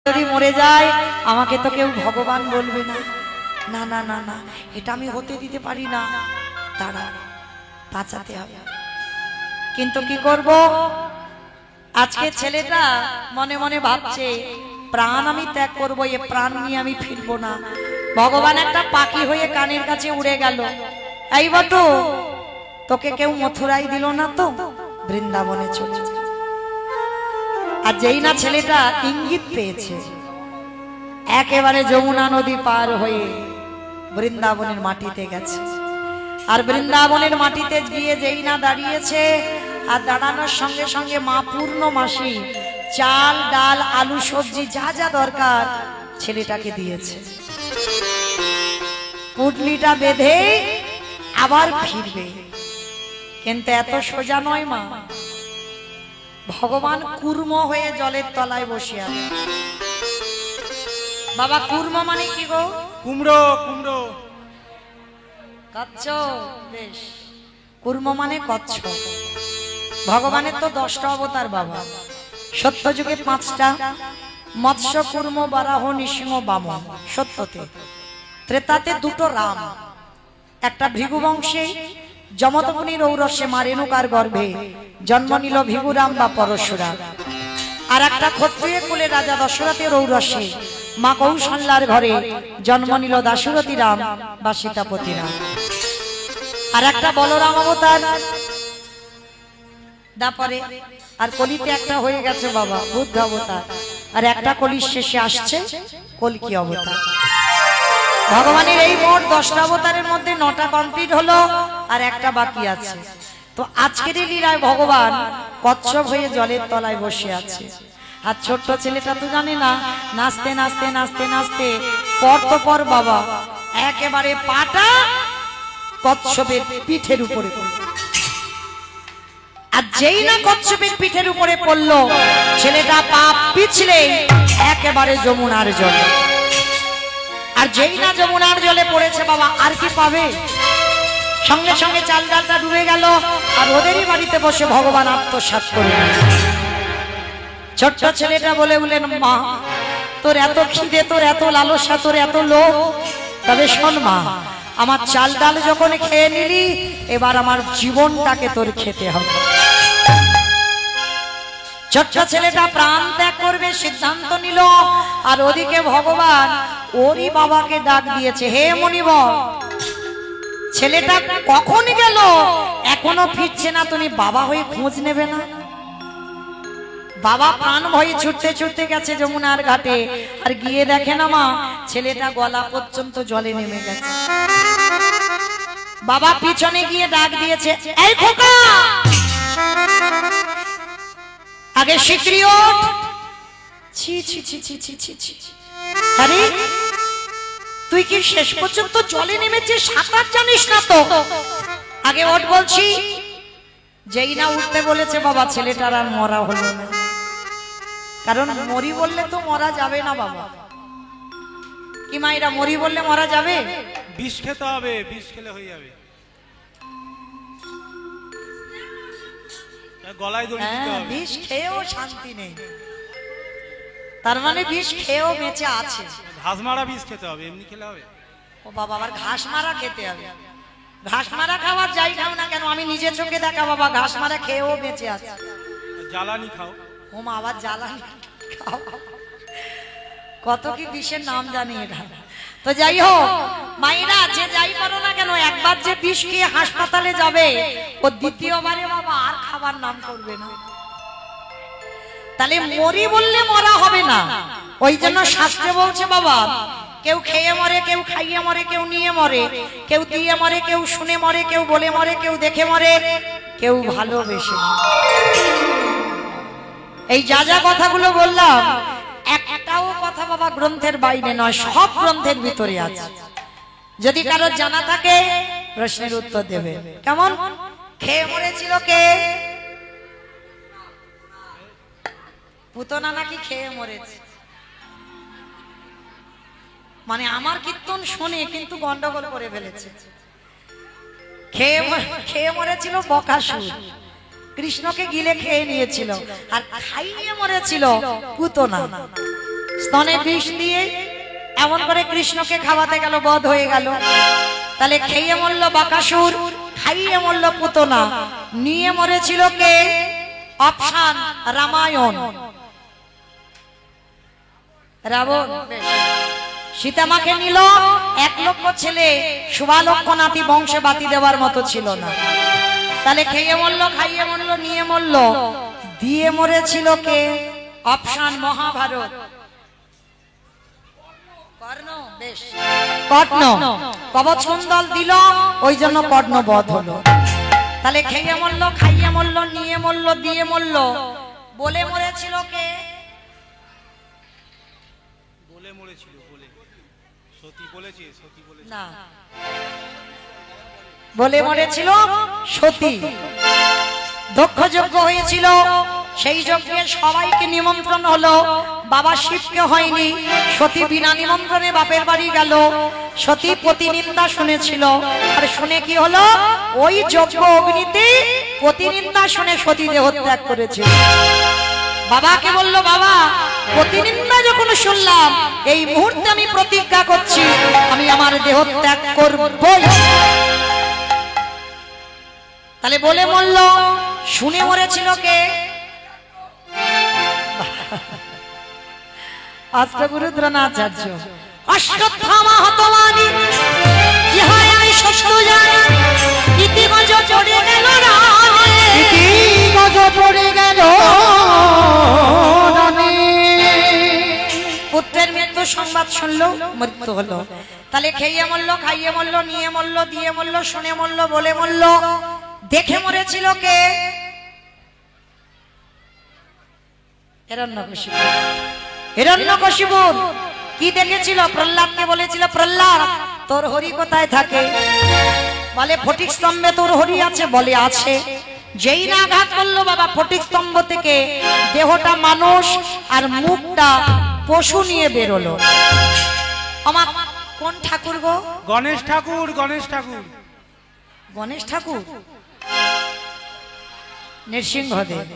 যদি মরে যায় আমাকে তো কেউ ভগবান বলবে না। না না না না, এটা আমি হতে দিতে পারি না, তারা বাঁচাতে হবে। কিন্তু কি করব, আজকে ছেলেটা মনে মনে ভাবছে প্রাণ আমি ত্যাগ করবো, এ প্রাণ নিয়ে আমি ফিরবো না। ভগবান একটা পাখি হয়ে কানের কাছে উড়ে গেল। এই বটু, তোকে কেউ মথুরাই দিল না তো, বৃন্দাবনে চলে যা। আর যেই না ছেলেটা ইঙ্গিত পেয়েছে, একেবারে যমুনা নদী পার হয়ে বৃন্দাবনের মাটিতে গেছে। আর বৃন্দাবনের মাটিতে গিয়ে যেই না দাঁড়িয়েছে, আর দাঁড়ানোর সঙ্গে সঙ্গে মা পূর্ণমাসী চাল ডাল আলু সবজি যা যা দরকার ছেলেটাকে দিয়েছে। পুটলিটা বেঁধে আবার ফিরবে, কিন্তু এত সোজা নয় মা। ভগবান কুর্ম হয়ে জলের তলায় বসে আছে। বাবা, কুর্ম মানে কি গো? কুমড়ো। কুমড়ো কচ্ছপ, বেশ। কুর্ম মানে কচ্ছপ। ভগবানের তো 10টা অবতার বাবা। সত্য যুগে 5টা, মৎস্য কুর্ম বারাহ নৃসিংহ বামন সত্যতে। ত্রেতাতে 2টো রাম, একটা ভৃগু বংশে যমদগ্নির ঔরসে মা রেণুকার গর্ভে জন্ম নিল ভৃগুরাম বা পরশুরাম। আর একটা ক্ষত্রিয় কুলে রাজা দশরথের ঔরসে মা কৌশল্যার ঘরে জন্ম নিল দাশরথী রাম বা সীতাপতি রাম। আর একটা বলরাম অবতার তারপরে, আর কলিতে একটা হয়ে গেছে বাবা বুদ্ধ অবতার। আর একটা কলির শেষে আসছে কলকি অবতার। ভগবানের এই মোট 10টা অবতারের মধ্যে 9টা কমপ্লিট হলো, আর একটা বাকি আছে। তো আজকের এই লীলায় ভগবান কচ্ছপ হয়ে জলের তলায় বসে আছে। আর ছোট্ট ছেলেটা তো জানে না, নাচতে নাচতে নাচতে নাচতে পর তো পর বাবা একেবারে পাটা কচ্ছপের পিঠের উপরে পড়ল। আর যেই না কচ্ছপের পিঠের উপরে পড়লো, ছেলেটা পা পিছলে একেবারে যমুনার জলে। আর যেই না যমুনার জলে পড়েছে বাবা, আর কি পাবে? সঙ্গে সঙ্গে চাল ডালটা ডুবে গেল। আর ওদেরই বাড়িতে বসে ভগবান আত্মসাৎ করে নিল। ছোট্ট ছেলেটা বলে বললেন, মা তোর এত খিদে, তোর এত লালসা, তোর এত লোভ, তবে শোন মা, আমার চাল ডাল যখন খেয়ে নিলি, এবার আমার জীবনটাকে তোর খেতে হবে। ছোট্ট ছেলেটা প্রাণ ত্যাগ করবে সিদ্ধান্ত নিল। আর ওদিকে ভগবান ওরই বাবাকে ডাক দিয়েছে, হে মনিবর, ছেলেটা কখন গেল, এখনো ফিরছে না, তুমি বাবা হয়ে খোঁজ নেবে না? বাবা প্রাণ ভয়ে ছুটতে ছুটতে গেছে যমুনার ঘাটে। আর গিয়ে দেখে না মা, ছেলেটা গলা পর্যন্ত জলে নেমে গেছে। বাবা পিছনে গিয়ে ডাক দিয়েছে, এই খোকা, আগে শিগগিরই ওঠ। ছি ছি ছি ছি ছি ছি ছি, আরে তুই কি শেষ পর্যন্ত জলে নেমেছিস, সাঁতার জানিস না তো? আগে ওঠ বলছি। যেই না উঠতে বলেছে বাবা, ছেলেটার আর মরা হলো না। কারণ মরি বললে তো মরা যাবে না বাবা। কি মায়েরা, মরি বললে মরা যাবে? বিষ খেতে হবে, বিষ খেলে হয়ে যাবে। গলায় দড়ি দিতে হবে। বিষ খেয়েও শান্তি নেই, তার মানে বিষ খেয়েও বেঁচে আছে। ঘাস মারা বিষ খেতে হবে, এমনি খেলে হবে? ও বাবা, আবার ঘাস মারা খেতে হবে। ঘাস মারা খাওয়ার যাই খাও না কেন, আমি নিজে চোখে দেখা বাবা, ঘাস মারা খেয়েও বেঁচে আছে। জ্বালানি খাও। ও মা, আবার জ্বালানি খাও, কত কি বিষের নাম জানি এটা। তো যাই হোক মায়েরা, যে যাই করো না কেন, একবার যে বিষ খেয়ে হাসপাতালে যাবে, ও দ্বিতীয়বারে বাবা আর খাবার নাম করবে না। তাহলে মরি বললে মরা হবে না। ওই জন্য শাস্ত্রে বলছে বাবা, কেউ খেয়ে মরে, কেউ খাইয়ে মরে, কেউ নিয়ে মরে, কেউ দিয়ে মরে, কেউ শুনে মরে, কেউ বলে মরে, কেউ দেখে মরে, কেউ ভালোবেসে মরে। এই যা যা কথাগুলো বললাম, একটাও কথা বাবা গ্রন্থের বাইরে নয়, সব গ্রন্থের ভিতরে আছে। যদি কারো জানা থাকে প্রশ্নের উত্তর দেবে। কেমন খেয়ে মরেছিল কে? পুতনা নাকি খেয়ে মরেছে? মানে আমার কীর্তন শুনে কিন্তু গন্ডগোল করে ফেলেছে। খেয়ে মরেছিল বকাসুর, কৃষ্ণকে গিলে খেয়ে নিয়েছিল। আর খাইয়ে মরেছিল পুতনা। স্তনে বিষ দিয়ে এমন করে কৃষ্ণকে খাওয়াতে গেল, বধ হয়ে গেল। তাহলে খেয়ে মরল বাকাসুর, খাইয়ে মরল পুতনা, নিয়ে মরেছিল কে? অপশান রামায়ণ। রাবণ সীতামাকে নিল, 1 লক্ষ ছেলে, 1.25 লক্ষ নাতি, বংশে বাতি দেওয়ার মতো ছিল না। তাহলে খেয়ে মরল, খাইয়ে মরল, নিয়ে মরল, দিয়ে মরেছিল কে? অপশান মহাভারত। কর্ণ কবচকুণ্ডল দিল, ওই জন্য কর্ণ বধ হলো। তাহলে খেয়ে মরল, খাইয়ে মরল, নিয়ে মরল, দিয়ে মরল, বলে মরেছিল কে? বলে মরেছিল, বলে সতী বলেছে, সতী বলেছে না, বলে মরেছিল সতী। দক্ষ যজ্ঞ হয়েছিল, সেই যজ্ঞে সবাইকে নিমন্ত্রণ হলো, বাবা শিবকে হয়নি। সতী বিনা নিমন্ত্রণে বাপের বাড়ি গেল। সতী প্রতিনিন্দা শুনেছিল, আর শুনে কি হলো? ওই যজ্ঞ অগ্নিতে প্রতিনিন্দা শুনে সতী দেহ ত্যাগ করেছিল। বাবাকে বলল, বাবা প্রতিনিন্দা যখন শুনলাম, এই মুহূর্তে আমি প্রতিজ্ঞা করছি আমি আমার দেহ ত্যাগ করবই। তাহলে বলে মরল, শুনে মরেছিল কে? অষ্টগুরু দ্রোণাচার্য। অশ্বত্থামা হতবানি, ইহাই আমি সত্য জানি, ইতিগজ পড়ে গেল রানে, ইতিগজ পড়ে গেল রানে। পুত্রের মৃত্যু সংবাদ শুনলো, মৃত্যু হলো। তাহলে খেয়ে মরল, খাইয়ে মরল, নিয়ে মরল, দিয়ে মরল, শুনে মরল, বলে মরল, দেখে মরেছিল কে? হিরণ্যকশিপু। হিরণ্যকশিপু কি দেখেছিল? প্রহ্লাদকে বলেছিল, প্রহ্লাদ তোর হরি কোথায় থাকে? বলে ফটিক স্তম্ভে তোর হরি আছে। বলে আছে। যেই না আঘাত করলো বাবা, ফটিক স্তম্ভ থেকে দেহটা মানুষ আর মুখটা পশু নিয়ে বেরোলো। আমার কোন ঠাকুর গো? গণেশ ঠাকুর, গণেশ ঠাকুর, গণেশ ঠাকুর, নৃসিংহদেব,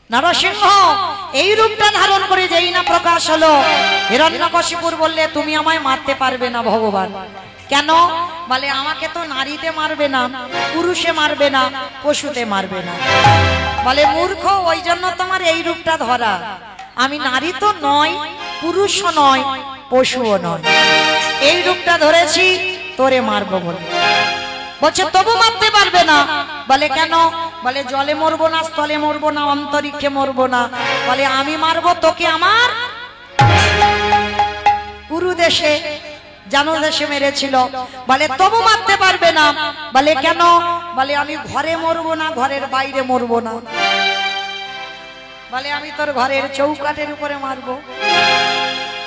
নরসিংহ এই রূপটা ধারণ করে যেই না প্রকাশ হলো, হিরণ্যকশিপুর বললে তুমি আমায় মারতে পারবে না ভগবান। কেন? বলে আমাকে তো নারীতে মারবে না, পুরুষে মারবে না, পশুতে মারবে না। বলে মূর্খ, ওই জন্য তোমার এই রূপটা ধরা। আমি নারী তো নয়, পুরুষও নয়, পশুও নয়, এই রূপটা ধরেছি তোরে মারবো বলে। বলছে তবু মারতে পারবে না। বলে কেন? বলে জলে মরবো না, স্থলে মরবো না, অন্তরিক্ষে মরবো না। বলে আমি মারবো তোকে আমার পুরু দেশে, জানো দেশে মেরেছিল। বলে তবু মারতে পারবে না। বলে কেন? বলে আমি ঘরে মরবো না, ঘরের বাইরে মরবো না। বলে আমি তোর ঘরের চৌকাঠের উপরে মারবো।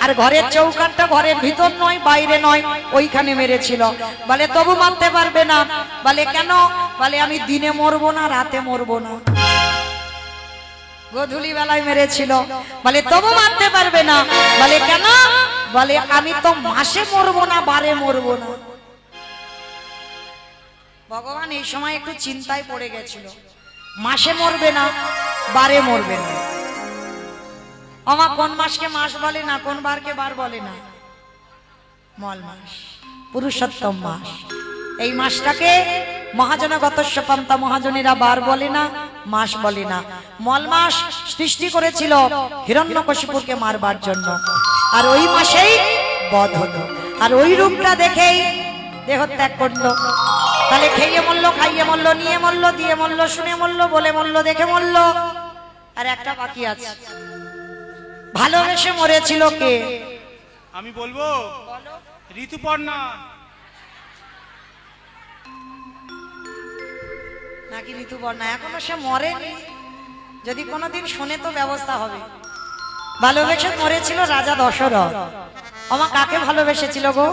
আর ঘরের চৌকাঠটা ঘরের ভিতর নয়, বাইরে নয়, ওইখানে মেরেছিল। বলে তবু মারতে পারবে না। বলে কেন? বলে আমি দিনে মরবো না, রাতে মরবো না, গোধূলি বেলায় মেরেছিল। বলে তবু মারতে পারবে না। বলে কেন? বলে আমি তো মাসে মরবো না, বারে মরবো না। ভগবান এই সময় একটু চিন্তায় পড়ে গেছিল, মাসে মরবে না, বারে মরবে না। আমার কোন মাসকে মাস বলে না, কোন বারকে বার বলে না? মল মাস, পুরুষোত্তম মাস। এই মাসটাকে মহাজনগতস্য পান্তা, মহাজনেরা বার বলে না, মাস বলে না। মল মাস সৃষ্টি করেছিল হিরণ্যকশিপুরকে মারবার জন্য, আর ওই মাসেই বধ হলো। আর ওই রূপটা দেখেই দেহ ত্যাগ করলো। তাহলে খেয়ে মরলো, খাইয়ে মরলো, নিয়ে মরলো, দিয়ে মরলো, শুনে মরলো, বলে মরলো, দেখে মরলো। আর একটা বাকি আছে, ভালোবেসে মরেছিল কে? আমি বলবো, ঋতুপর্ণা। নাকি ঋতুপর্ণা? এখনো সে মরেনি, যদি কোনোদিন শোনে তো ব্যবস্থা হবে। ভালোবেসে মরেছিল রাজা দশরথ। আমার কাকে ভালোবেসেছিল গো?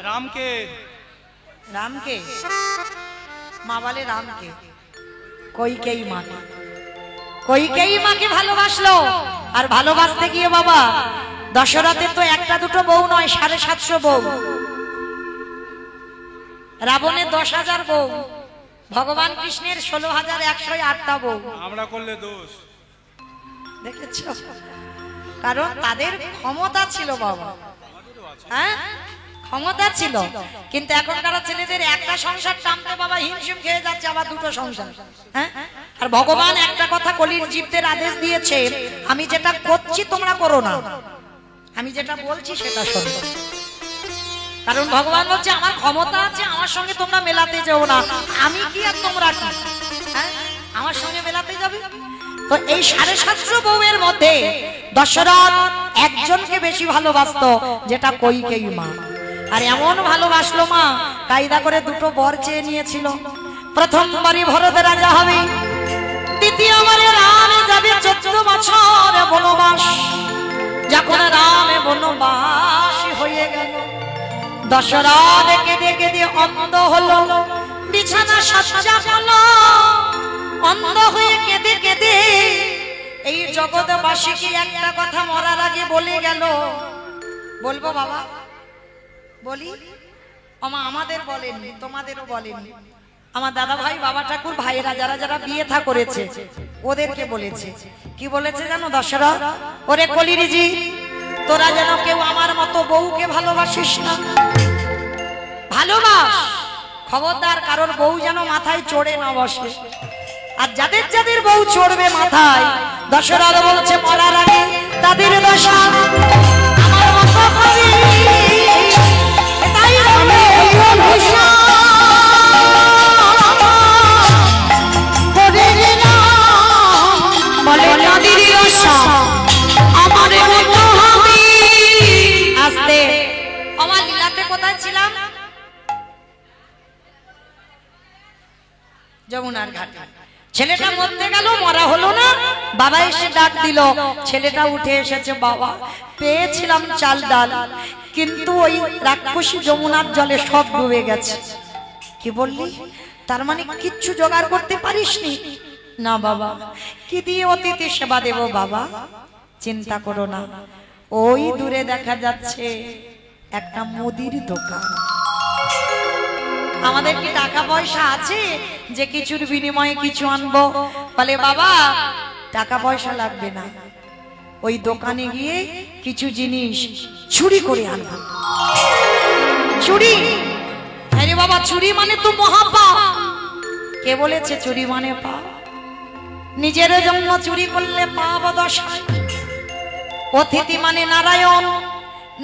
রামকে। রামকে? মা বলে রামকে, কইকেয়ী মাকে। কইকেয়ী মাকে ভালোবাসলো। আর ভালোবাসতে গিয়ে বাবা দশরথের তো একটা দুটো বউ নয়, 750 বউ। রাবণের 10,000 বউ, ভগবান কৃষ্ণের 16,108টা বউ। আমরা করলে দোষ। দেখেছ? কারণ তাদের ক্ষমতা ছিল বাবা, হ্যাঁ ক্ষমতা ছিল। কিন্তু এখনকার ছেলেদের একটা সংসার টানতে বাবা হিমশিম খেয়ে যাচ্ছে, আবার দুটো সংসার। হ্যাঁ, আর ভগবান একটা কথা কলির জীবদের আদেশ দিয়েছে, আমি যেটা করছি তোমরা করো না, আমি যেটা বলছি সেটা শোনো। কারণ ভগবান বলছে আমার ক্ষমতা আছে, আমার সঙ্গে তোমরা মেলাতে যাও না। আমি কি আর তোমরা কি, হ্যাঁ আমার সঙ্গে মেলাতে যাবে? তো এই 750 বউয়ের মধ্যে দশরথ একজনকে বেশি ভালোবাসতো, যেটা কইকেয়ী মা। আর এমন ভালোবাসলো মা, কায়দা করে দুটো বর চেয়ে নিয়েছিল। প্রথমবারই ভরত রাজা হবে, দ্বিতীয়বারে রাম যাবে 14 বছর বনবাস। যখন রাম বনবাসী হয়ে গেল, দশরথ কেঁদে কেঁদে অন্ধ হলো, বিছানা শয্যা হলো, অন্ধ হয়ে কেঁদে কেঁদে এই জগৎবাসীকে একটা কথা মরার আগে বলে গেল। বলবো বাবা, বলি আমা আমাদের বলেননি, তোমাদেরও বলেনি। আমার দাদা ভাই বাবা ঠাকুর ভাইয়েরা যারা যারা বিয়ে থা করেছে ওদেরকে বলেছে। কি বলেছে জানো দশরথ? ওরে কলিরিজি, তোরা যেন কেউ আমার মতো বউকে ভালোবাসিস না, ভালোবাস, খবরদার কারোর বউ যেন মাথায় চড়ে না বসে। আর যাদের যাদের বউ চড়বে মাথায়, দশরথ বলছে মরার আগে তাদের দশা আমার মতো হবে, তাই হবে ভূষণ করে দিলাম, বলে নদীর দশা আমার মতো হবে। আস্তে আমার লীলাতে কোথায় ছিলাম? যমুনার ঘাটে। ছেলেটা মরতে গেল, মরা হলো না, বাবা এসে ডাক দিল, ছেলেটা উঠে এসেছে। বাবা পেয়েছিলাম চাল ডাল, কিন্তু ওই রাক্ষসী যমুনার জলে সব ডুবে গেছে। কি বললি? তার মানে কিচ্ছু জোগাড় করতে পারিসনি? না বাবা। কি দিয়ে অতিথি সেবা দেব বাবা? চিন্তা করো না, ওই দূরে দেখা যাচ্ছে একটা মুদির দোকান। আমাদের কি টাকা পয়সা আছে যে কিছুর বিনিময়ে কিছু আনবো? বলে বাবা টাকা পয়সা লাগবে না, ওই দোকানে গিয়ে কিছু জিনিস চুরি করে আনবো। চুরি? আরে বাবা চুরি মানে তো মহাপাপ। কে বলেছে চুরি মানে পাপ? নিজের জন্য চুরি করলে পাপ দশায়। অতিথি মানে নারায়ণ,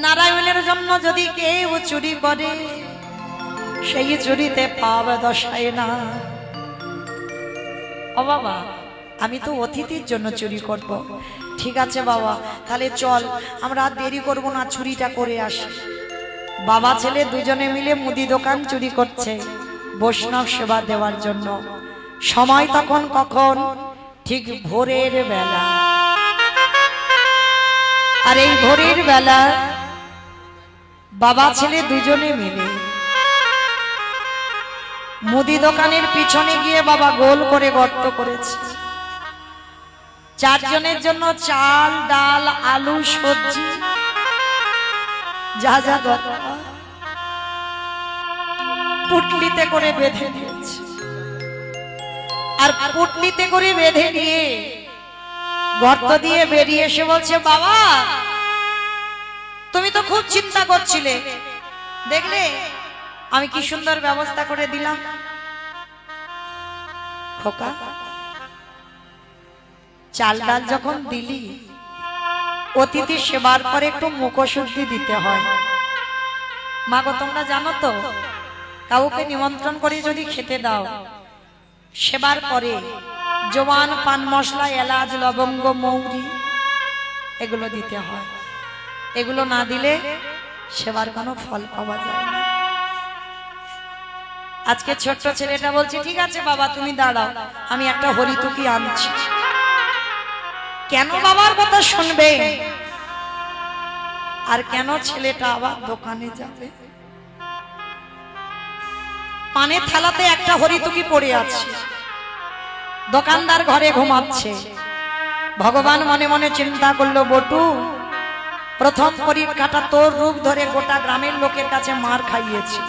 নারায়ণের জন্য যদি কেউ চুরি করে সেই চুরিতে পাপ দশায় না। ও বাবা আমি তো অতিথির জন্য চুরি করব। ঠিক আছে বাবা, তাহলে চল আমরা আর দেরি করব না, চুরিটা করে আসি। বাবা ছেলে দুজনে মিলে মুদি দোকান চুরি করছে বৈষ্ণব সেবা দেওয়ার জন্য। সময় তখন কখন? ঠিক ভোরের বেলা। আর এই ভোরের বেলা বাবা ছেলে দুজনে মিলে মুদি দোকানের পিছনে গিয়ে বাবা গোল করে গর্ত করেছে। 4 জনের জন্য চাল ডাল আলু সবজি যা যা দরকার পুটলিতে করে বেঁধে দিয়েছে। আর পুটলিতে করে বেঁধে দিয়ে গর্ত দিয়ে বেরিয়ে এসে বলছে বাবা তুমি তো খুব চিন্তা করছিলে, দেখলে আমি কি সুন্দর ব্যবস্থা করে দিলাম। খোকা চাল ডাল যখন দিলি, অতিথি সেবার পরে একটু মুখশুদ্ধি দিতে হয়। মা গো তোমরা জানো তো, কাউকে নিমন্ত্রণ করে যদি খেতে দাও, সেবার পরে জোয়ান পান মশলা এলাচ লবঙ্গ মৌরি এগুলো দিতে হয়। এগুলো না দিলে সেবার কোনো ফল পাওয়া যায় না। আজকে ছোট্ট ছেলেটা বলছে ঠিক আছে বাবা তুমি দাঁড়াও, আমি একটা হরিতুকি আনছি। কেন বাবার কথা শুনবে? আর কেন ছেলেটা আবার দোকানে যাবে? পানের থালাতে একটা হরিতুকি পড়ে আছে, দোকানদার ঘরে ঘুমাচ্ছে। ভগবান মনে মনে চিন্তা করলো বটু প্রথম পরীক্ষাটা তোর রূপ ধরে গোটা গ্রামের লোকের কাছে মার খাইয়েছে।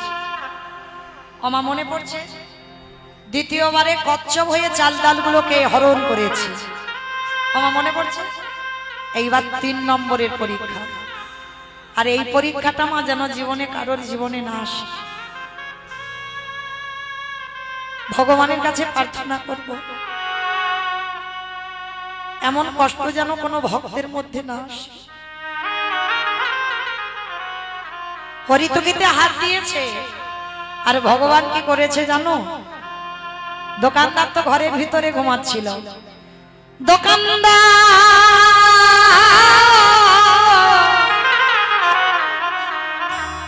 আমার মনে পড়ছে দ্বিতীয়বারে কচ্ছপ হয়ে চাল ডালগুলোকে হরণ করেছি। আমার মনে পড়ছে এইবার 3 নম্বরের পরীক্ষা। আর এই পরীক্ষাটা মা যেন জীবনে কারোর জীবনে না আসে। ভগবানের কাছে প্রার্থনা করব এমন কষ্ট যেন কোনো ভক্তের মধ্যে না আসে। হরিতকিতে হাত দিয়েছে আর ভগবান কি করেছে জানো? দোকানদার তো ঘরের ভিতরে ঘুমাচ্ছিল। দোকানদার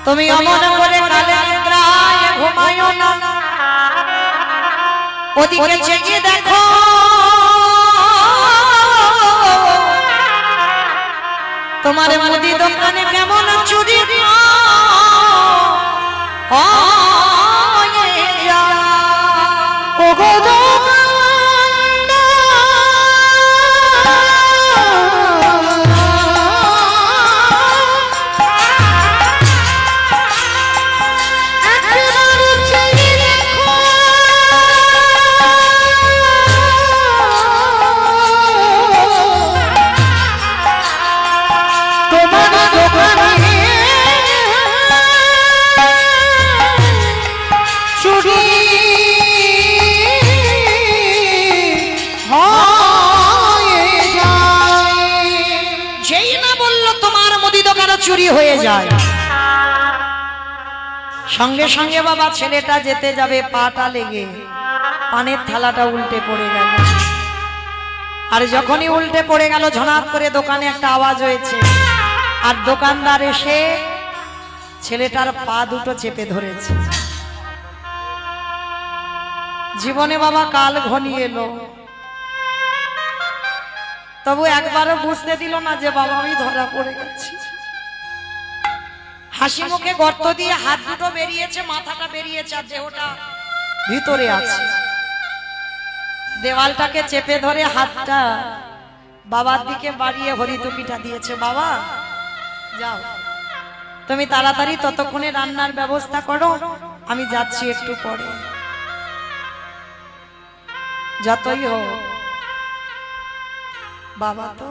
তুমি অমন করে কালে নিদ্রায় ঘুমায়ো না, ওদিকে জেগে দেখো তোমার মুদি দোকানে কেমন চুরি চুরি হয়ে যায়, সঙ্গে সঙ্গে বাবা ছেলেটা যেতে যাবে, পাটা লেগে পানের থালাটা উল্টে পড়ে গেল। আর যখনই উল্টে পড়ে গেল ঝনাত করে দোকানে একটা আওয়াজ হয়েছে, আর দোকানদার এসে ছেলেটার পা দুটো চেপে ধরেছে। জীবনে বাবা কাল ঘনিয়ে এলো, তবু একবারও বুঝতে দিল না যে বাবা আমি ধরা পড়ে গেছি। হাসি মুখে গর্ত দিয়ে হাত দুটো বেরিয়েছে, মাথাটা বেরিয়েছে, আর দেহটা ভিতরে আছে। দেওয়ালটাকে চেপে ধরে হাতটা বাবার দিকে বাড়িয়ে হরিতকিটা দিয়েছে। বাবা যাও, তুমি তাড়াতাড়ি ততক্ষণে রান্নার ব্যবস্থা করো, আমি যাচ্ছি একটু পরে। যতই হোক বাবা তো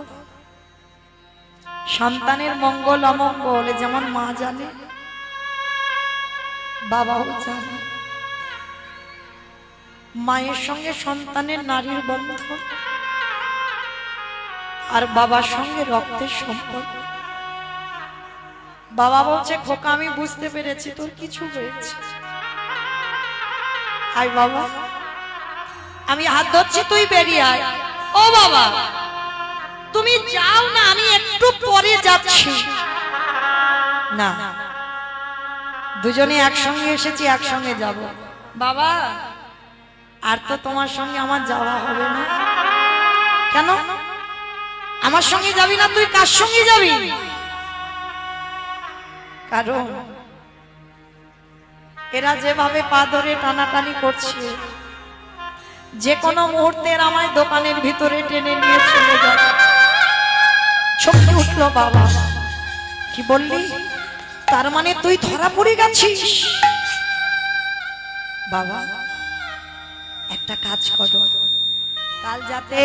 সন্তানের মঙ্গল অমঙ্গল যেমন মা জানে, বাবাও জানে। মায়ের সঙ্গে সন্তানের নারীর বন্ধন, আর বাবার সঙ্গে রক্তের সম্পর্ক। বাবা বলছে খোকা আমি বুঝতে পেরেছি তোর কিছু হয়েছে, আয় বাবা আমি হাত ধরছি, তুই বেরিয়ে আয়। ও বাবা তুমি যাও না, আমি একটু পরে যাচ্ছি। না, দুজনে একসঙ্গে এসেছি, একসঙ্গে যাব। বাবা আর তো তোমার সঙ্গে আমার যাওয়া হবে না। কেন আমার সঙ্গে যাবি না? তুই কার সঙ্গে যাবি? কারণ এরা যেভাবে পা ধরে টানাটানি করছে, যে কোনো মুহূর্তে আমায় দোকানের ভিতরে টেনে নিয়ে চলে যাবে। চমকে উঠলো বাবা, কি বললি? তার মানে তুই ধরা পড়ে গেছিস? বাবা একটা কাজ করো, কাল যাতে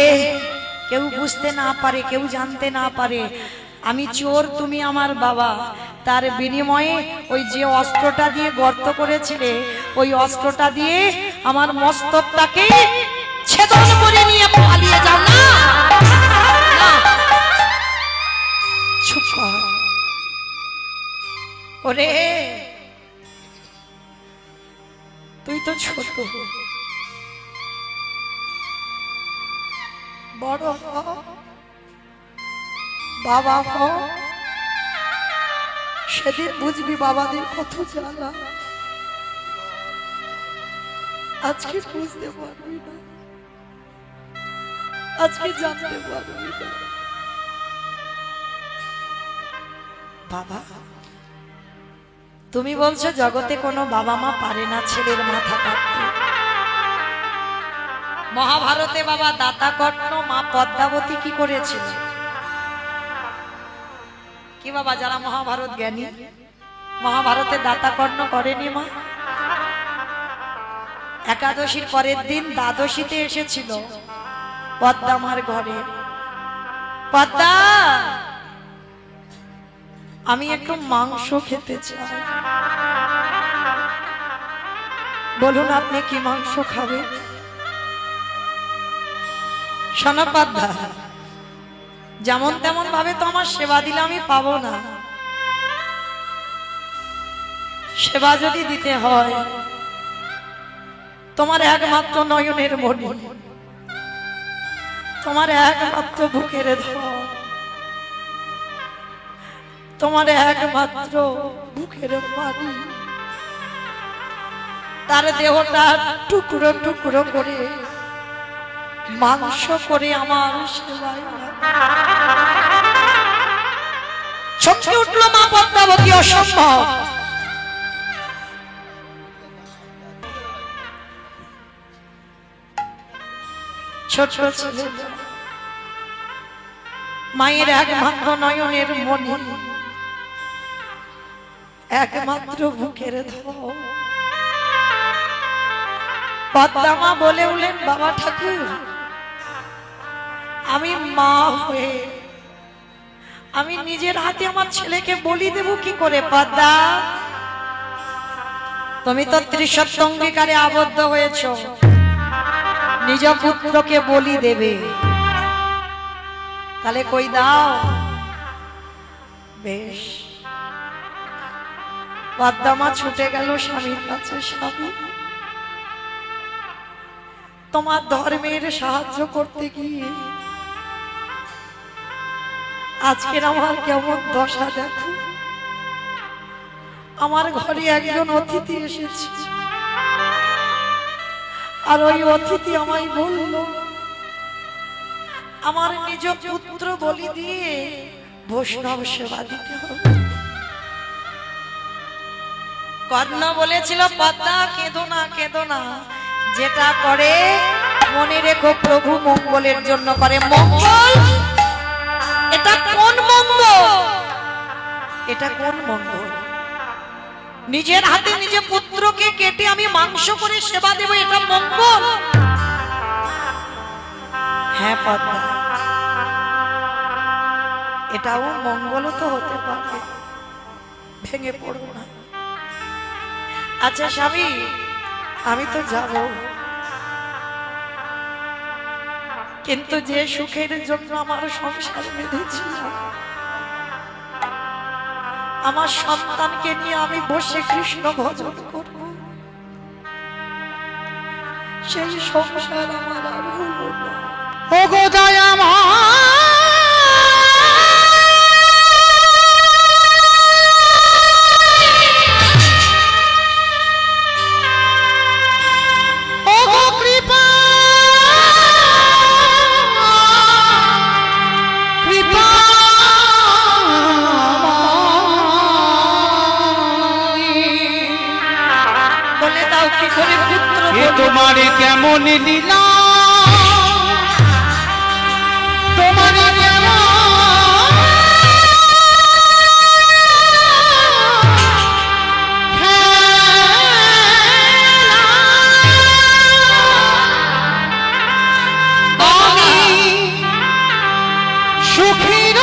কেউ বুঝতে না পারে, কেউ জানতে না পারে আমি চোর, তুমি আমার বাবা। তার বিনিময়ে ওই যে অস্ত্রটা দিয়ে গর্ত করেছিলে, ওই অস্ত্রটা দিয়ে আমার মস্তকটাকে ছেদন করে নিয়ে পালিয়ে যাও। না চুপ কর। ওরে তুই তো ছোট, বড় হ, বাবা হ, সেদিন বুঝবি বাবাদের কত জ্বালা। আজকে বুঝতে পারবি না, আজকে জানতে পারবি না। বাবা তুমি বলছো জগতে কোনো বাবা মা পারে না ছেলের মাথা কাটতে। মহাভারতে বাবা দাতা কর্ণ মা পদ্মাবতী কি করেছিল? কি বাবা যারা মহাভারত জ্ঞানী, মহাভারতে দাতা কর্ণ করেনি মা? একাদশীর পরের দিন দ্বাদশীতে এসেছিল পদ্মা মার ঘরে। পদ্মা, আমি একটু মাংস খেতে চাই। বলুন আপনি কি মাংস খাবে? শোনো পদ্মা, যেমন তেমন ভাবে তো আমার সেবা দিলে আমি পাবো না। সেবা যদি দিতে হয় তোমার একমাত্র নয়নের মণি, তোমার একমাত্র বুকের ধর, তোমার একমাত্র বুকের মানি, তার দেহটা টুকরো টুকরো করে মাংস করে আমার সেবায় চমকে উঠল মা পদ্মাবতী। অসম্ভব। ছোট ছেলে মায়ের একমাত্র নয়নের মণি, একমাত্র বুকের ধর। পদ্মা মা বলে উঠলেন, বাবা ঠাকুর, আমি মা হয়ে আমি নিজের হাতে আমার ছেলেকে বলি দেব কি করে? পদ্মা, তুমি তো ত্রিসত্য অঙ্গীকারে আবদ্ধ হয়েছ, নিজ পুত্রকে বলি দেবে, তাহলে কই দাও। বেশ। পদ্মা মা ছুটে গেল স্বামীর কাছে। স্বামী, তোমার ধর্মের সাহায্য করতে গিয়ে আজকের আমার কেমন দশা দেখো। আমার ঘরে একজন অতিথি এসেছে, আর ওই অতিথি আমায় বলল আমার নিজ পুত্র বলি দিয়ে বৈষ্ণব সেবা দিতে হবে। কর্ণ বলেছিল, পদ্মা কেঁদো না, কেঁদো না, যেটা করে মনে রেখো প্রভু মঙ্গলের জন্য করে। মঙ্গল? এটা কোন মঙ্গল? এটা কোন মঙ্গল? নিজের হাতে নিজে পুত্রকে কেটে আমি মাংস করে সেবা দেব, এটা মঙ্গল? হ্যাঁ পদ্মা, এটাও মঙ্গলও তো হতে পারে, ভেঙে পড়ো না। আচ্ছা স্বামী, আমি তো যাব, কিন্তু যে সুখের জন্য আমার সংসার বেঁধেছিলাম, আমার সন্তানকে নিয়ে আমি বসে কৃষ্ণ ভজন করব, সেই সংসার আমার আর হলো না। ও গো দয়াময়, ও গো কৃপা, কৃপা বলে দাও কি করে পুত্র তোমার কেমন লীলা, তোমার কেমন সুখীর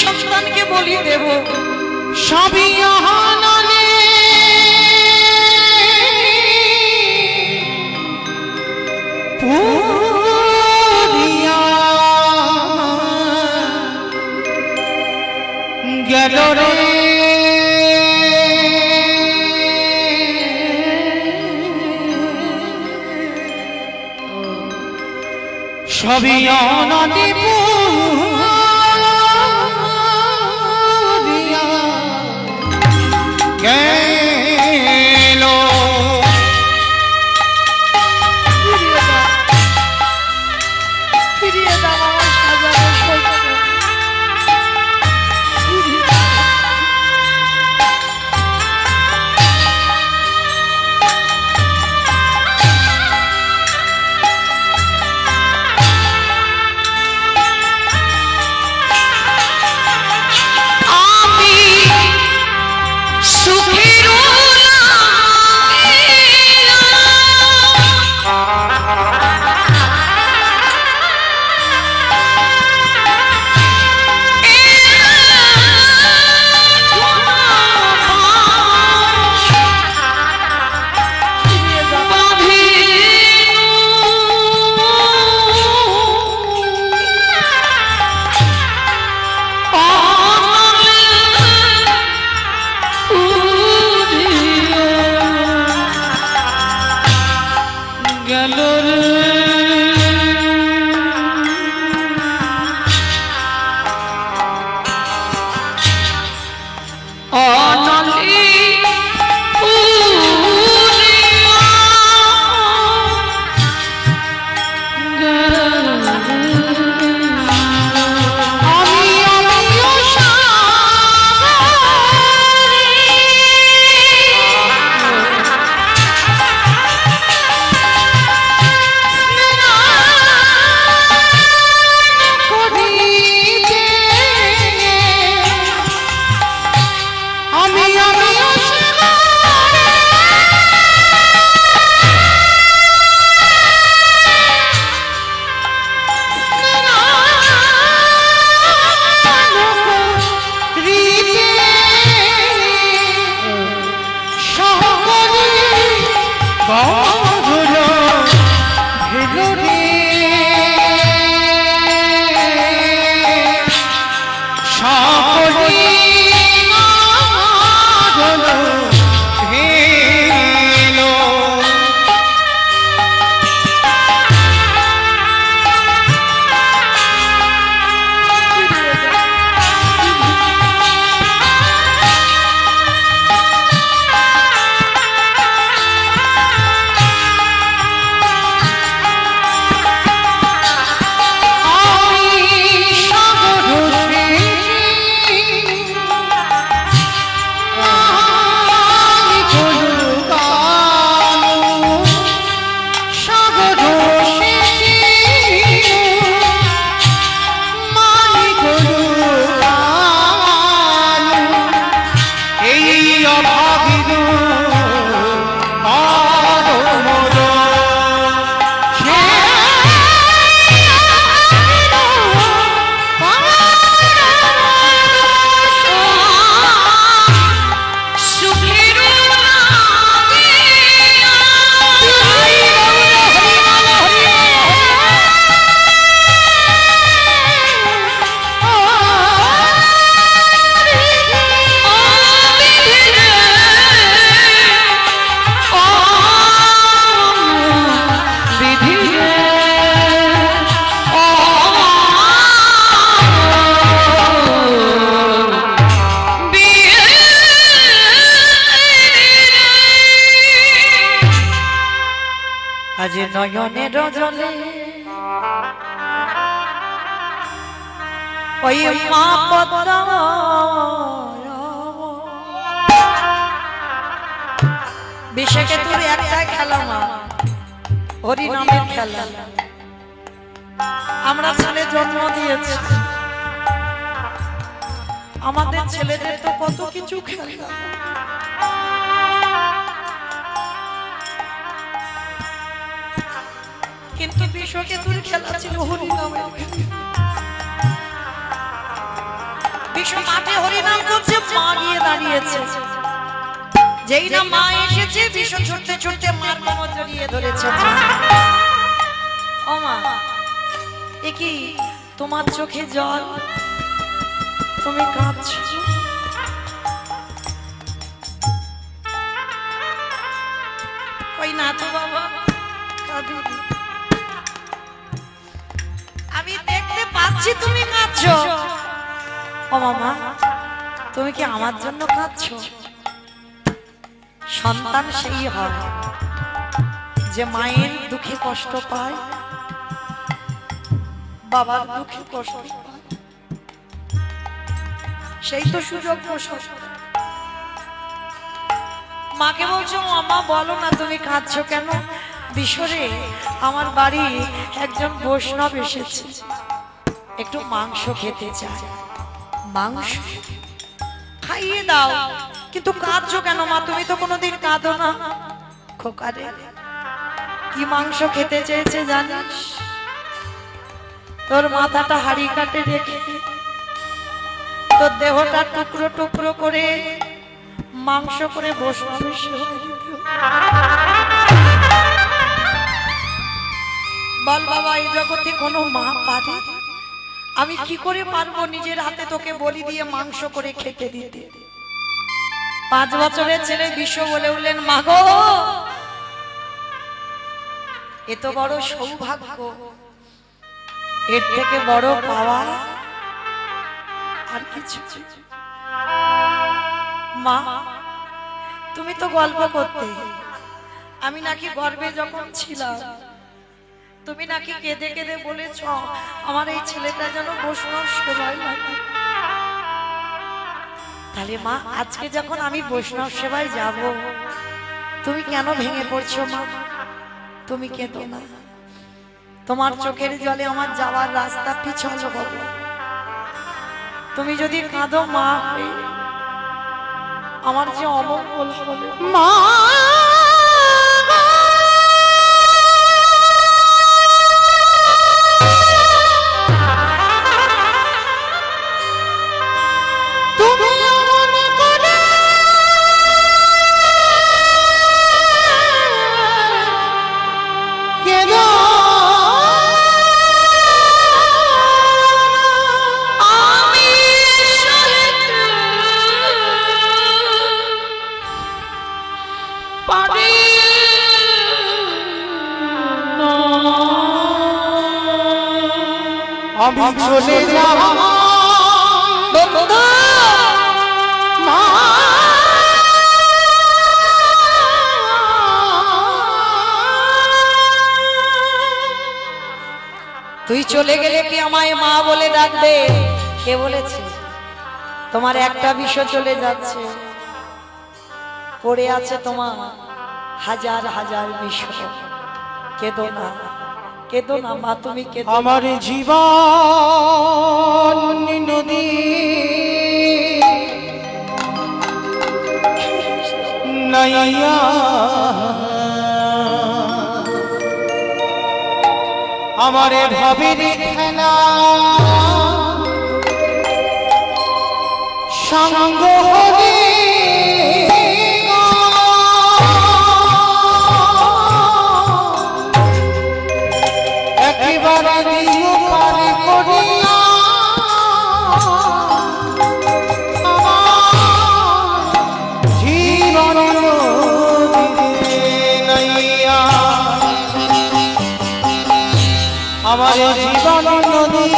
সন্তানকে বলি দেব, সবই আহানালে পুরিয়া গেল রে সবই আহানালে গেল। ফিরিয়ে দাও আমার সাজানো সংসার, ফিরিয়ে দাও। আজ নয়নের জলে ওই মা পদ্মা বিশেষে তোর একটা খেলা মা হরি নামের খেলা আমরা ছেলে জন্ম দিয়েছি আমাদের ছেলেদের তো কত কিছু খেলা কিন্তু বিশ্বকে তোর খেলা ছিল হরি নামের বিশ্ব মাঠে হরিনাম করছে মা গিয়ে দাঁড়িয়েছে যেই না মা এসেছে বিশ্ব ছুটতে ছুটতে মার কোমর জড়িয়ে ধরেছে ও মা এ কি তোমার চোখে জল তুমি কাঁদছো কই না তো বাবা কাঁদি আমি দেখতে পাচ্ছি তুমি কাঁদছো ও মামা তুমি কি আমার জন্য কাঁদছো সন্তান সেই হয় যে মায়ের দুঃখে কষ্ট পায় বাবার দুঃখে কষ্ট পায় সেই তো সুযোগ্য সন্তান মাকে বলছো মামা বলো না তুমি কাঁদছো কেন বিশ্বরে আমার বাড়ি একজন বৈষ্ণব এসেছে একটু মাংস খেতে চায় মাংস খাইয়ে দাও কিন্তু কাঁদছো কেন মা তুমি তো কোনোদিন কাঁদো না খোকারে কি মাংস খেতে চেয়েছে জানিস তোর মাথাটা হাড়ি কাটে রেখে তোর দেহটা টুকরো টুকরো করে মাংস করে বৈষ্ণবের সেবা দিত বল বাবা এই জগতে কোনো মা পারে আমি কি করে পারবো নিজের হাতে তোকে বলি দিয়ে মাংস করে খেতে দিতে 5 বছরের ছেলে বিশ্ব বলে উঠলেন মা গো এত বড় সৌভাগ্য এর থেকে বড় পাওয়া আর কিছু মা তুমি তো গল্প করতে আমি নাকি গর্ভে যখন ছিলাম তুমি নাকি কেঁদে কেঁদে বলেছ আমার এই ছেলেটা যেন বৈষ্ণব সেবায় লাগে তাহলে মা আজকে যখন আমি বৈষ্ণব সেবায় যাব তুমি কেন ভেঙে পড়ছো মা তুমি কেঁদো না তোমার চোখের জলে আমার যাওয়ার রাস্তা পিছল হবে তুমি যদি কাঁদো মা আমার যে অমঙ্গল হবে মা আমি চলে যাব মা তুই চলে গেলে কি আমায় মা বলে ডাকবে কে বলেছে তোমার একটা বিষয় চলে যাচ্ছে পড়ে আছে তোমার হাজার হাজার বিষয় কেঁদো না কেঁদো না মা তুমি কেঁদো আমার জীবন নদী নাইয়া আমার ভাবির খেলা সঙ্গ হলে একেবারে দিন পারে করিয়া জীবন নাইয়া আমার জীবন নদী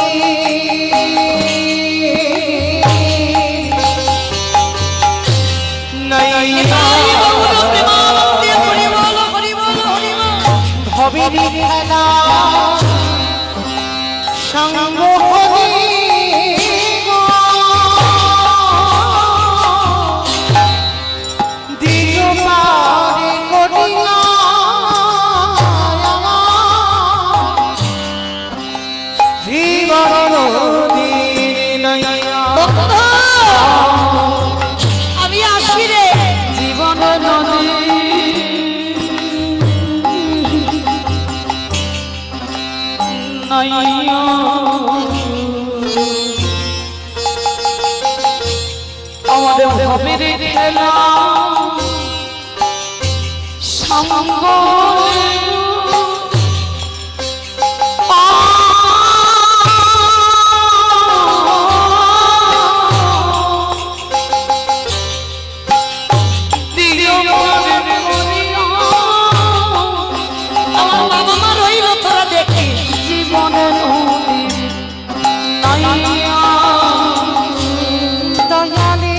নাইয়া ভবে নাইয়া আমাদের ভবের খেলা সঙ্গ আমার বাবা মা রইল তোরা দেখি জীবনের নাইয়া দয়ালে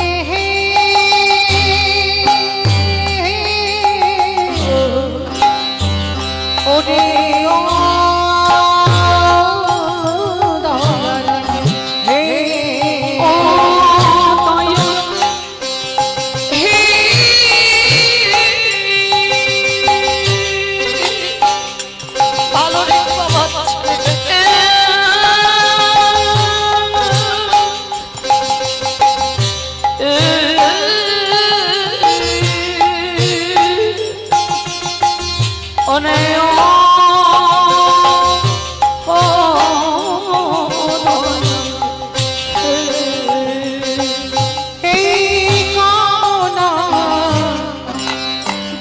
ওরে ও দয়ালে হে ও দয়া হে ভালো রে বাবা ওনে ও এই কামনা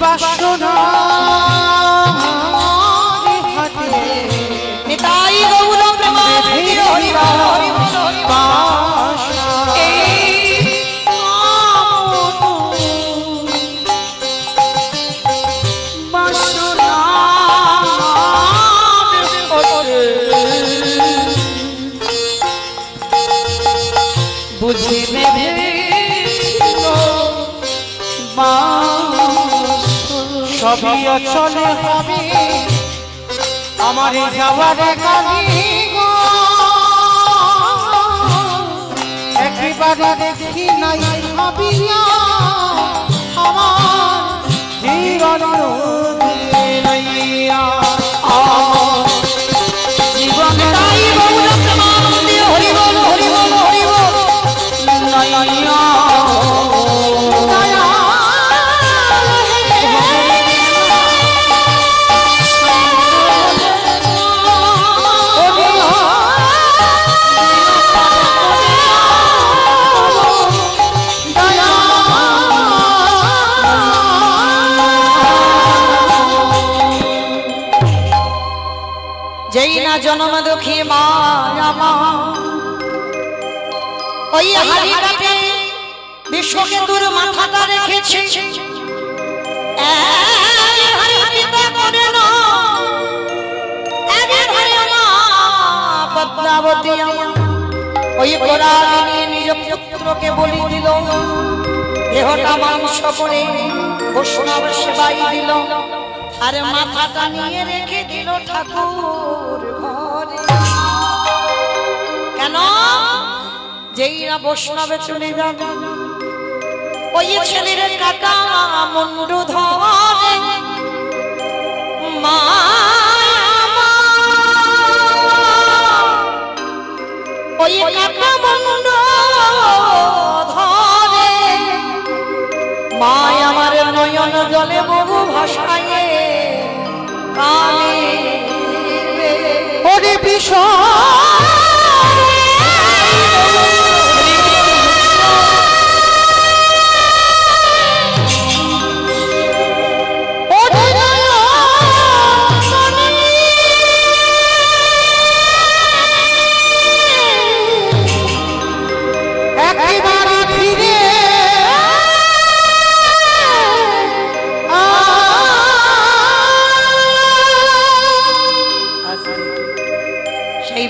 বাসনা হাতে নিতাই গৌর প্রেমানন্দ হরি বল হরি বল হরি বল বাসা এই বাসনা বুঝিবে সবই চলে হবে আমার যাওয়ার কালি গো একেবারে দেখি নাই ভাবিয়া আমার জীবন নাইয়া জীবন তাই গৌর প্রেমানন্দ হরি বল হরি বল হরি বল নাইয়া যেই না জন্ম দুঃখী মা আমার ওই হাড়িটাতে বিশ্বকেতুর মাথাটা রেখেছে পদ্মাবতী ওই কোরালে নিয়ে নিজ পুত্রকে বলি দিল দেহটা মাংস করে বৈষ্ণব সেবাই দিল আর মাথাটা নিয়ে রেখে দিল ঠাকুর ঘরে কেন যেই না বৈষ্ণবে চলে যাবে ওই ছেলের কাটা মুন্ডু ধরে মা ওই কাটা মুন্ডু ধরে মা আমার নয়ন জলে বহু ভাষায় কালে ওরে বিষ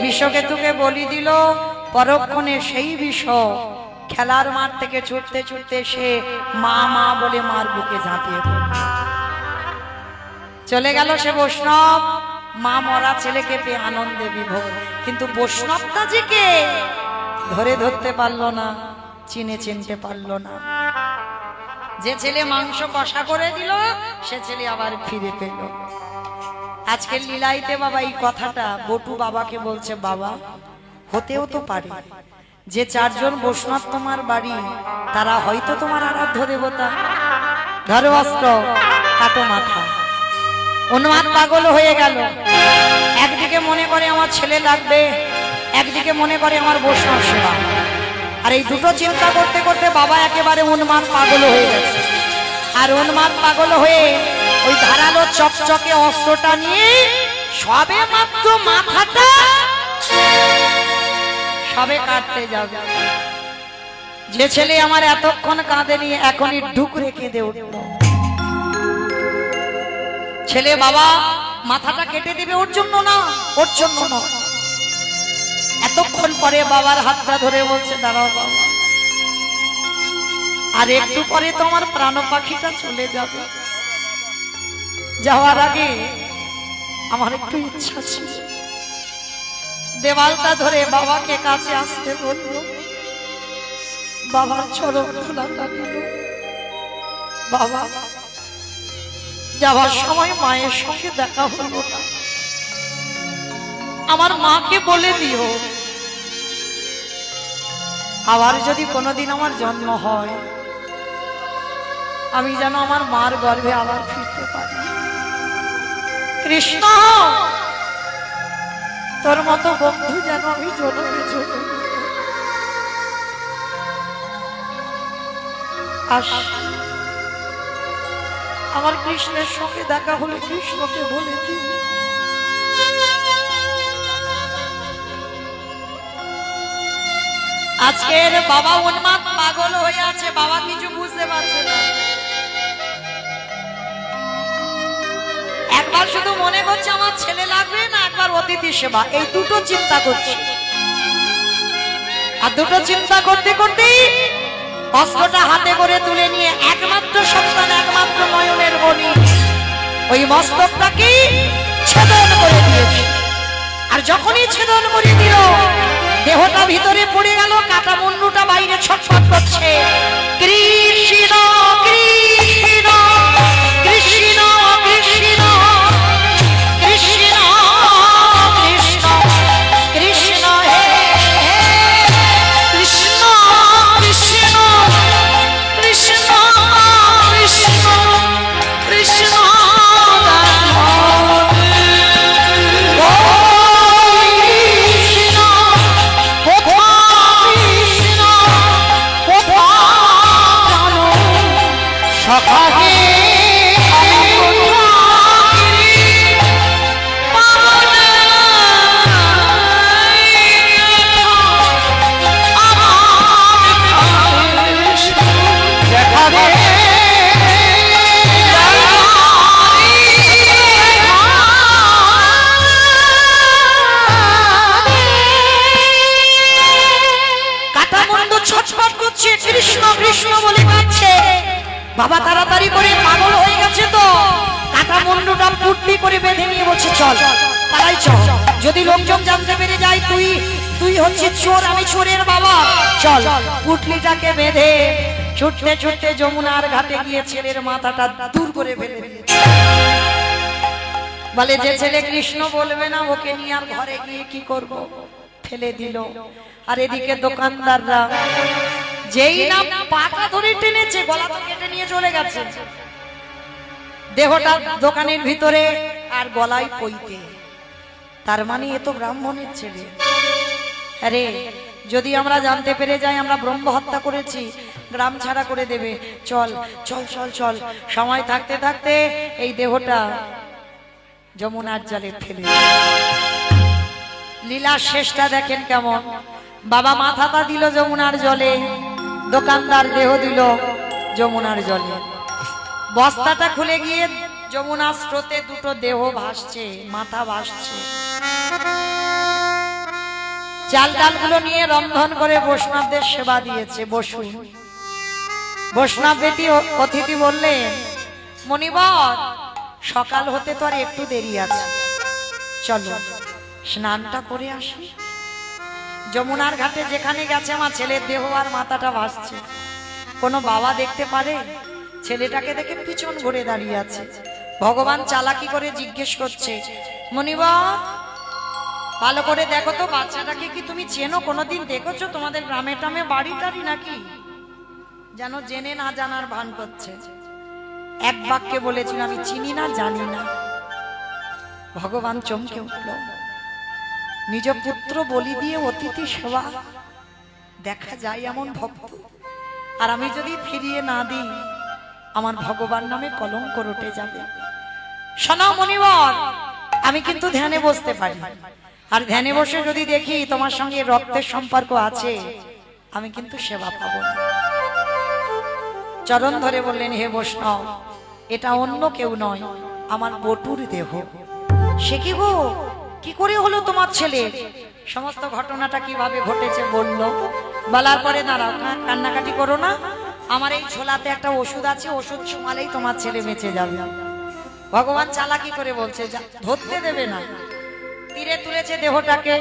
বিশ্বকেতুকে বলি দিল পরক্ষণে সেই বিষ খেলার মাঠ থেকে ছুটতে ছুটতে সে মা মা বলে মার বুকে ঝাঁপিয়ে পড়ল চলে গেল সে বৈষ্ণব মা মরা ছেলেকে পেয়ে আনন্দে বিভোর কিন্তু বৈষ্ণবটা যে কে ধরতে পারলো না চিনতে পারলো না যে ছেলে মাংস কষা করে দিল সে ছেলে আবার ফিরে পেল আজকের লীলাইতে বাবা এই কথাটা বটু বাবাকে বলছে বাবা হতেও তো পারে যে চারজন বৈষ্ণব তোমার বাড়ি তারা হয়তো তোমার আরাধ্য দেবতা ধরো অস্ত্র কাটো মাথা উন্মাদ পাগল হয়ে গেল। একদিকে মনে করে আমার ছেলে লাগবে, একদিকে মনে করে আমার বৈষ্ণব সেবা। আর এই দুটো চিন্তা করতে করতে বাবা একেবারে উন্মাদ পাগল হয়ে গেছে। আর উন্মাদ পাগল হয়ে ওই ধারালো চকচকে অস্ত্রটা নিয়ে সবে মাত্র মাথাটা সবে কাটতে যাবে, যে ছেলে আমার এতক্ষণ কাঁদেনি এখনই ঢুকরে কেঁদে উঠল। ছেলে বাবা মাথাটা কেটে দেবে ওর জন্য না, ওর জন্য না। এতক্ষণ পরে বাবার হাতটা ধরে বলছে, দাঁড়াও বাবা, আর একটু পরে তো আমার প্রাণ পাখিটা চলে যাবে। যাওয়ার আগে আমার একটু ইচ্ছা ছিল। দেওয়ালটা ধরে বাবাকে কাছে আসতে বলল, বাবার চরণ ধুলাটা নিল। বাবা যাওয়ার সময় মায়ের সঙ্গে দেখা হলো না, আমার মাকে বলে দিও আবার যদি কোনোদিন আমার জন্ম হয় আমি যেন আমার মার গর্ভে আবার ফিরতে পারি। কৃষ্ণ তোর মতো বন্ধু যেন আমি জন্মে জন্মে আস। আমার কৃষ্ণের সঙ্গে দেখা হলে কৃষ্ণকে বলে দিই আজকের বাবা উন্মাদ পাগল হয়ে আছে, বাবা কিছু বুঝতে পারছে না। একবার শুধু মনে করছে আমার ছেলে লাগবে না, একবার অতিথি সেবা, এই দুটো চিন্তা করছে। আর দুটো চিন্তা করতে করতেই অস্ত্রটা হাতে করে তুলে নিয়ে একমাত্র সন্তান, একমাত্র নয়নের মণি, ওই মস্তকটাকে ছেদন করে দিয়েছে। আর যখনই ছেদন করে দিল দেহটা ভিতরে পড়ে গেল, কাটা মুন্ডুটা বাইরে ছটফট করছে। কৃষ্ণ কৃষ্ণ কৃষ্ণ কৃষ্ণ কৃষ্ণ কৃষ্ণ কৃষ্ণ হে কৃষ্ণ কৃষ্ণ কৃষ্ণ কৃষ্ণ কৃষ্ণ বাবা তাড়াতাড়ি করে পাগল হয়ে গেছে তো কাটা মুন্ডুটা পুটলি করে বেঁধে নিয়ে বলছে, চল পালাই চল, যদি লোকজন জানতে পেরে যায় তুই তুই হচ্ছে চোর, আমি চোরের বাবা, চল। পুটলিটাকে বেঁধে ছুটতে ছুটতে যমুনার ঘাটে গিয়ে ছেলের মাথাটা দূর করে ফেলে দিল। বলে যে ছেলে কৃষ্ণ বলবে না ওকে নিয়ে আর ঘরে গিয়ে কি করব, ফেলে দিল। আর এদিকে দোকানদাররা যেই না পাটা ধরে টেনেছে গলা তো কেটে নিয়ে চলে গেছে, দেহটা দোকানের ভিতরে আর গলায় পইতে। তার মানে এ তো ব্রাহ্মণের ছেলে। আরে যদি আমরা জানতে পেরে যাই আমরা ব্রহ্ম হত্যা করেছি, গ্রাম ছাড়া করে দেবে। চল চল চল চল, সময় থাকতে থাকতে এই দেহটা যমুনার জলে ফেলে। লীলার শেষটা দেখেন কেমন। বাবা মাথাটা দিল যমুনার জলে, দোকানদার দেহ দিল যমুনার জলে। বস্তাটা খুলে গিয়ে যমুনার স্রোতে দুটো দেহ ভাসছে, মাথা ভাসছে। চাল ডালগুলো নিয়ে রন্ধন করে বৈষ্ণবদের সেবা দিয়েছে। বসুন। বৈষ্ণব অতিথি বললেন, মণিবর সকাল হতে তো আর একটু দেরি আছে, চলো স্নানটা করে আসি। যমুনার ঘাটে যেখানে গেছে আমার ছেলের দেহ আর মাথাটা ভাসছে, কোনো বাবা দেখতে পারে? ছেলেটাকে দেখে পিছন ঘুরে দাঁড়িয়ে আছে। ভগবান চালাকি করে জিজ্ঞেস করছে, মণিবর ভালো করে দেখো তো বাচ্চাটাকে কি তুমি চেনো, কোনোদিন দেখেছো? তোমাদের গ্রামে টামে বাড়ি টাড়ি নাকি? যেন জেনে না জানার ভান করছে। এক বাক্যে বলেছিল, আমি চিনি না জানি না। ভগবান চমকে উঠল। নিজ পুত্র বলি দিয়ে অতিথি সেবা, দেখা যায় এমন ভক্ত, আর আমি যদি ফিরিয়ে না দিই আমার ভগবান নামে কলঙ্ক রটে যাবে। শোনো মুনিবর, আমি কিন্তু ধ্যানে বসতে পারি, আর ধ্যানে বসে যদি দেখি তোমার সঙ্গে রক্তের সম্পর্ক আছে, আমি কিন্তু সেবা পাবো না। চরণ ধরে বললেন, হে বৈষ্ণব, এটা অন্য কেউ নয়, আমার বটুর দেহ। সে কি গো, কি করে হলো তোমার ছেলে? সমস্ত ঘটনাটা কিভাবে ঘটেছে বলল। বলার পরে দাঁড়াও, কান্নাকাটি করো না, আমার এই ঝোলাতে একটা ওষুধ আছে, ওষুধ ছোঁয়ালেই তোমার ছেলে বেঁচে যাবে। ভগবান চালাকি করে বলছে, ধরতে দেবে না। তীরে তুলেছে দেহটাকে,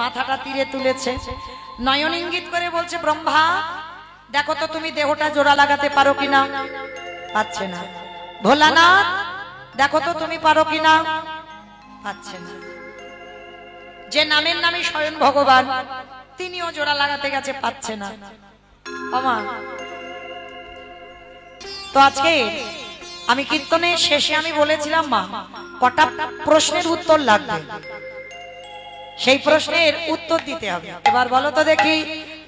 মাথাটা তীরে তুলেছে, নয়ন ইঙ্গিত করে বলছে, ব্রহ্মা দেখো তো তুমি দেহটা জোড়া লাগাতে পারো কিনা। পাচ্ছে না। ভোলানাথ দেখো তো তুমি পারো কিনা। পাচ্ছে না। যে নামের নামে স্বয়ং ভগবান, তিনিও জোড়া লাগাতে গেছে, পাচ্ছে না। আমা তো আজকে আমি কীর্তনের শেষে আমি বলেছিলাম, মা কটা প্রশ্নের উত্তর লাগবে, সেই প্রশ্নের উত্তর দিতে হবে। এবার বলো তো দেখি,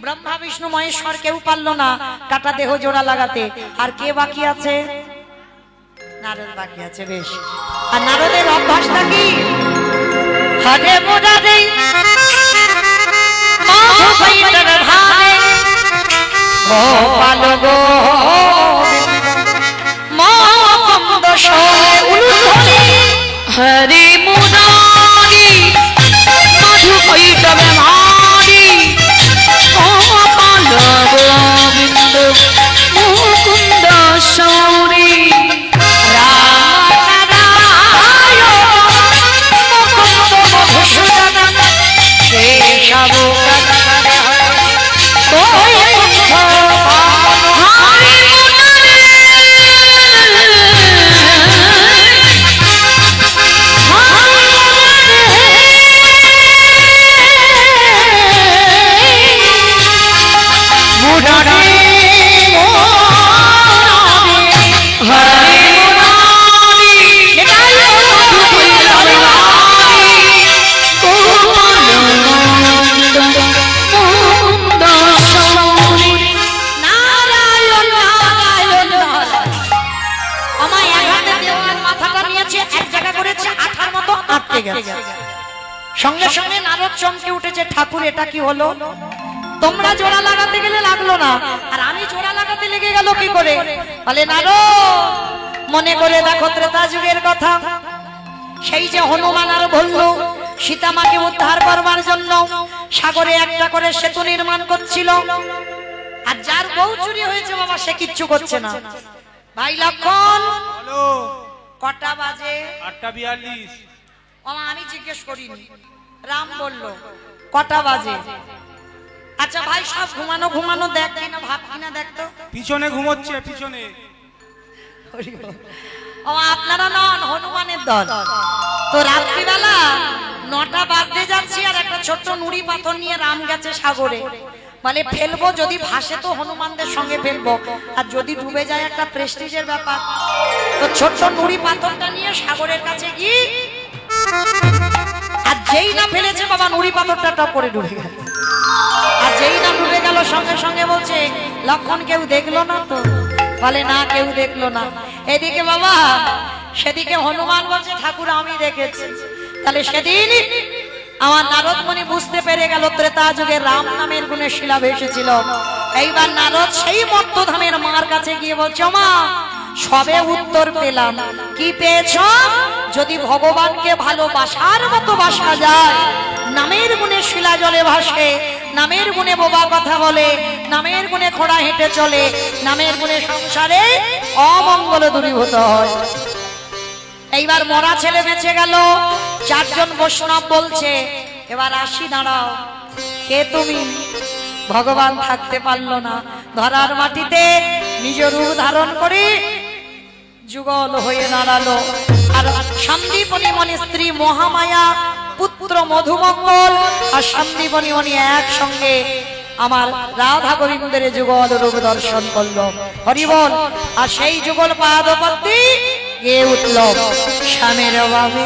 ব্রহ্মা বিষ্ণু মহেশ্বর কেউ পারলো না কাটা দেহ জোড়া লাগাতে, আর কে বাকি আছে? নারদ বাকি আছে। বেশ, আর নারদের অভ্যাসটা কি? হরে মুরারে মাধবৈতর ভারে গোপাল গোবিন্দ মুকুন্দ সরে উলুধ্বনি হরে মুরারি মাধবৈতর ভারে গোপাল গোবিন্দ মুকুন্দ সরে সঙ্গে সঙ্গে নারদ চমকে উঠেছে, ঠাকুর এটা কি হলো? তোমরা জোড়া লাগাতে গেলে লাগলো না, আর আমি জোড়া লাগাতে লেগে গেল কি করে? বলে, নারদ মনে করে দেখো ত্রেতা যুগের কথা, সেই যে হনুমান আর বললো সীতামাকে উদ্ধার করবার জন্য সাগরে একটা করে সেতু নির্মাণ করছিল, আর যার বউ চুরি হয়েছে বাবা সে কিচ্ছু করছে না। ভাই লক্ষণ, কটা বাজে? 8:42। আমি জিজ্ঞেস করিনি, রাম বলল কটা বাজে। আচ্ছা ভাই, সব ঘুমানো ঘুমানো দেখ কিনা, ভাব কিনা দেখতো। পিছনে ঘুমোচ্ছে, পিছনে। আপনারা নন, হনুমানের দল। তো রাত্রিবেলা 9টা বাজতে যাচ্ছি, আর একটা ছোট্ট নুড়ি পাথর নিয়ে রাম গেছে সাগরে। বলে ফেলবো, যদি ভাসে তো হনুমানদের সঙ্গে ফেলবো, আর যদি ডুবে যায় একটা প্রেস্টিজের ব্যাপার। তো ছোট্ট নুড়ি পাথরটা নিয়ে সাগরের কাছে গিয়ে, আর যেই না ফেলেছে বাবা নুড়ি পাথরটা টপ করে ডুবে গেল। আর যেই না ডুবে গেল সঙ্গে সঙ্গে বলছে, লক্ষণ কেউ দেখলো না তো? বলে না, কেউ দেখলো না। এদিকে বাবা, সেদিকে হনুমান বলছে, ঠাকুর আমি দেখেছি। তাহলে সেদিন আমার নারদ মুনি বুঝতে পেরে গেল ত্রেতা যুগে রাম নামের গুণে শিলা ভেসেছিল। এইবার নারদ সেই মর্তধামের মার কাছে গিয়ে বলছে, মা সবে উত্তর পেলাম। কি পেয়েছ? যদি ভগবানকে ভালোবাসার মতো বাসা যায়, নামের গুণে শিলা জলে ভাসে, নামের গুণে বোবা কথা বলে, নামের গুণে খোড়া হেঁটে চলে, নামের গুণে সংসারে অমঙ্গল দূরীভূত হয়। এইবার মরা ছেলে বেঁচে গেল। 4 জন বৈষ্ণব বলছে, এবার আসি, দাঁড়াও, কে তুমি? ভগবান থাকতে পারলো না, ধরার মাটিতে নিজ রূপ ধারণ করে যুগল হয়ে দাঁড়ালো। আর সন্দীপনী মনি স্ত্রী মহামায়া, পুত্র মধুমঙ্গল আর সন্দীপনী মনি একসঙ্গে আমার রাধা গোবিন্দের যুগল রূপ দর্শন করলো। হরি বল। আর সেই যুগল পাদপদ্মে গিয়ে উঠল শ্যামের বাবে।